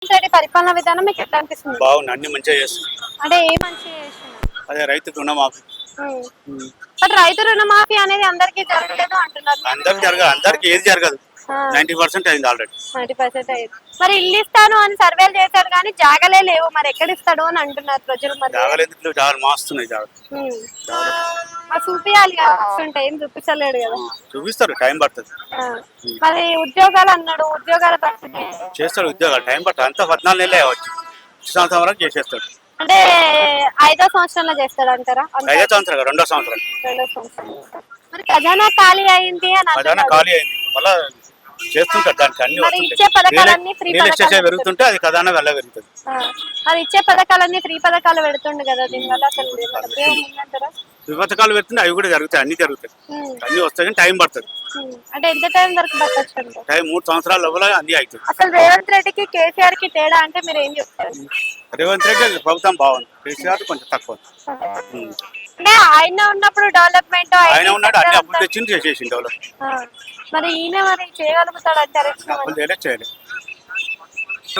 పరిపాలన విధానం మీకు ఎట్లా అనిపిస్తుంది? బాగుంది, అన్ని మంచిగా చేస్తుంది. అంటే ఏ మంచిగా చేస్తున్నారు? అదే రైతు రుణమాఫీ బట్ రైతు రుణమాఫీ అనేది అందరికీ జరగలేదు అంటున్నారు. అందరికి జరగదు, అందరికి ఏది జరగదు. 90% అయింది ఆల్రెడీ. 90% అయ్యింది. మరి ఇల్లు ఇస్తాను అని సర్వేలు చేశాడు కానీ జాగలే లేవు, మరి ఎక్కడ ఇస్తాడు అని అంటున్నారు ప్రజలు. మరి జాగలు ఎందుకు జాగలు మాస్తున్నాయి, జాగలు మరి చూపియాలి కదా, వస్తుంటే ఏం చూపించలేడు కదా. చూపిస్తారు, టైం పడుతుంది. మరి ఉద్యోగాలు అన్నాడు, ఉద్యోగాల పరిస్థితి చేస్తాడు, ఉద్యోగాలు టైం పడుతుంది. అంతా 14 నెలలే అవ్వచ్చు, సంవత్సరం వరకు చేసేస్తాడు. అంటే 5వ సంవత్సరంలో చేస్తాడు అంటారా? 5వ సంవత్సరం, 2వ సంవత్సరం. మరి ఖజానా ఖాళీ అయింది అని ఖజానా ఖాళీ అయింది, మళ్ళీ చేస్తుంటారు. దానికి అన్ని ఇచ్చే పథకాలన్నీ ఫ్రీ రియల్ ఎస్టేట్ పెరుగుతుంటే అది ఖజానా వెళ్ళ పెరుగుతుంది. మరి ఇచ్చే పథకాలన్నీ ఫ్రీ పథకాలు పెడుతుండే కదా, దీనివల్ల అసలు ఫ్రీ పథకాలు పెడుతుంటే అవి కూడా జరుగుతాయి, అన్ని జరుగుతాయి. అన్ని వస్తాయి కానీ టైం పడుతుంది. అంటే ఎంత టైం వరకు పట్టచ్చు? టైం 3 సంవత్సరాల లోపల అన్ని అవుతుంది. అసలు రేవంత్ రెడ్డికి కేసీఆర్ కి తేడా అంటే మీరు ఏం చెప్తారు? రేవంత్ రెడ్డి ప్రభుత్వం బాగుంది, కేసీఆర్ కొంచెం తక్కువ. అంటే ఆయన ఉన్నప్పుడు డెవలప్మెంట్ ఆయన ఉన్నాడు, అన్ని అప్పులు తెచ్చింది, చేసేసింది డెవలప్. మరి ఈయన మరి చేయగలుగుతాడు అంటారు? అప్పులు చేయలేదు.